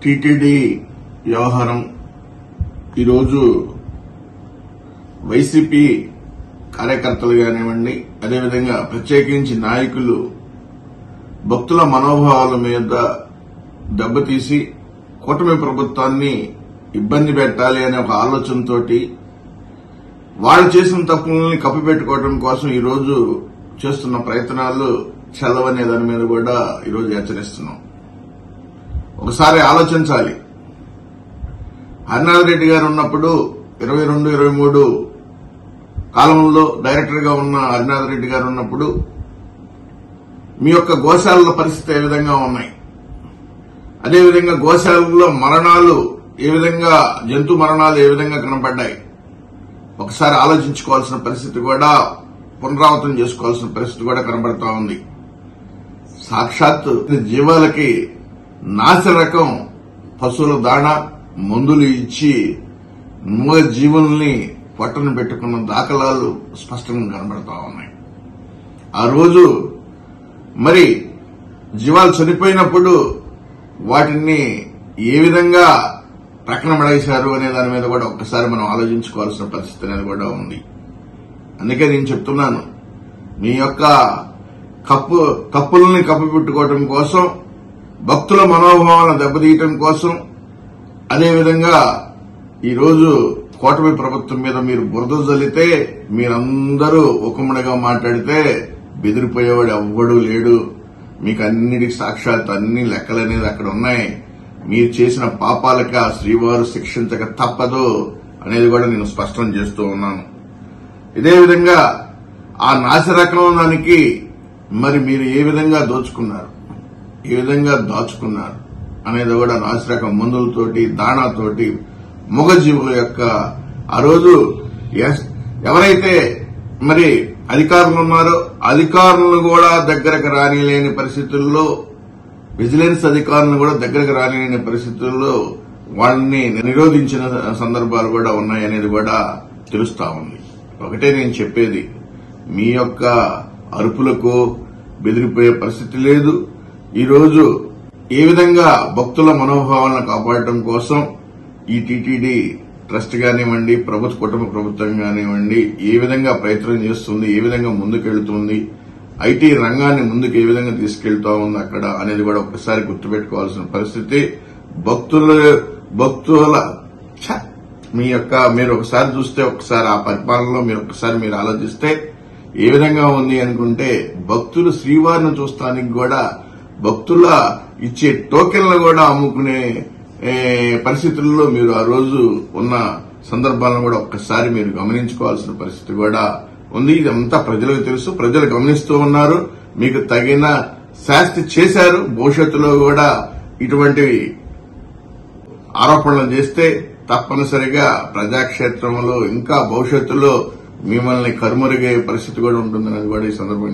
TTD వ్యవహారం ఈరోజు YCP కార్యకర్తలు కానివ్వండి, అదేవిధంగా ప్రత్యేకించి నాయకులు భక్తుల మనోభావాల మీద దెబ్బతీసి కూటమి ప్రభుత్వాన్ని ఇబ్బంది పెట్టాలి అనే ఒక ఆలోచనతోటి వాళ్ళు చేసిన తప్పుల్ని కప్పిపెట్టుకోవడం కోసం ఈరోజు చేస్తున్న ప్రయత్నాలు చదవనే దాని మీద కూడా ఈరోజు హెచ్చరిస్తున్నాం. ఒకసారి ఆలోచించాలి. హరినాథ్ రెడ్డి గారు ఉన్నప్పుడు 22-23 కాలంలో డైరెక్టర్ గా ఉన్న హరినాథ్ రెడ్డి గారు ఉన్నప్పుడు మీ యొక్క గోశాలల పరిస్థితి ఏ విధంగా ఉన్నాయి, అదేవిధంగా గోశాలలో మరణాలు ఏ విధంగా, జంతు మరణాలు ఏ విధంగా కనబడ్డాయి, ఒకసారి ఆలోచించుకోవాల్సిన పరిస్థితి కూడా, పునరావృతం చేసుకోవాల్సిన పరిస్థితి కూడా కనబడతా ఉంది. సాక్షాత్ జీవాలకి నాసిరకం పశువుల దాణా మందులు ఇచ్చి మూగ జీవుల్ని పొట్టను పెట్టుకున్న దాఖలాలు స్పష్టంగా కనబడతా ఉన్నాయి. ఆ రోజు మరి జీవాలు చనిపోయినప్పుడు వాటిని ఏ విధంగా ప్రక్కన పడేశారు అనే దాని మీద కూడా ఒక్కసారి మనం ఆలోచించుకోవాల్సిన పరిస్థితి అనేది కూడా ఉంది. అందుకే నేను చెప్తున్నాను, మీ యొక్క తప్పుల్ని కప్పిపెట్టుకోవడం కోసం, భక్తుల మనోభావాలను దెబ్బతీయటం కోసం, అదేవిధంగా ఈరోజు కూటమి ప్రభుత్వం మీద మీరు బురద జల్లితే, మీరందరూ ఉక్కుమ్మడిగా మాట్లాడితే బెదిరిపోయేవాడు ఎవ్వడూ లేడు. మీకు అన్నిటికీ సాక్షాత్ అన్ని లెక్కలనేది అక్కడ ఉన్నాయి. మీరు చేసిన పాపాలకి ఆ శ్రీవారు శిక్షించక తప్పదు అనేది కూడా నేను స్పష్టం చేస్తూ ఉన్నాను. ఇదే విధంగా ఆ నాసిరకం దానికి మరి మీరు ఏ విధంగా దోచుకున్నారు, ఏ విధంగా దాచుకున్నారు అనేది కూడా నాసిరకం మందులతోటి, దాణాతోటి మూగజీవుల యొక్క ఆ రోజు ఎవరైతే మరి అధికారులు ఉన్నారో అధికారులను కూడా దగ్గరకు రానిలేని పరిస్థితుల్లో, విజిలెన్స్ అధికారులను కూడా దగ్గరకు రానిలేని పరిస్థితుల్లో వాళ్ళని నిరోధించిన సందర్భాలు కూడా ఉన్నాయనేది కూడా తెలుస్తా ఉంది. ఒకటే నేను చెప్పేది, మీ యొక్క అరుపులకు బెదిరిపోయే పరిస్థితి లేదు. ఈరోజు ఏ విధంగా భక్తుల మనోభావాలను కాపాడటం కోసం ఈ టీటీడీ ట్రస్ట్ కానివ్వండి, కుటుంబ ప్రభుత్వం కానివ్వండి ఏ విధంగా ప్రయత్నం చేస్తుంది, ఏ విధంగా ముందుకెళ్తుంది, ఐటీ రంగాన్ని ముందుకు ఏ విధంగా తీసుకెళ్తా ఉంది అక్కడ అనేది కూడా ఒకసారి గుర్తుపెట్టుకోవాల్సిన పరిస్థితి. భక్తుల మీరు ఒకసారి చూస్తే, ఒకసారి ఆ పరిపాలనలో మీరు ఆలోచిస్తే ఏ విధంగా ఉంది అనుకుంటే, భక్తులు శ్రీవారిని చూస్తానికి కూడా భక్తుల ఇచ్చే టోకెన్లు కూడా అమ్ముకునే పరిస్థితుల్లో మీరు ఆ రోజు ఉన్న సందర్భాలను కూడా ఒక్కసారి మీరు గమనించుకోవాల్సిన పరిస్థితి కూడా ఉంది. ఇదంతా ప్రజలకు తెలుసు, ప్రజలు గమనిస్తూ ఉన్నారు. మీకు తగిన శాస్తి చేశారు. భవిష్యత్తులో కూడా ఇటువంటి ఆరోపణలు చేస్తే తప్పనిసరిగా ప్రజాక్షేత్రంలో ఇంకా భవిష్యత్తులో మిమ్మల్ని కరుమరుగే పరిస్థితి కూడా ఉంటుందనేది కూడా ఈ సందర్భంగా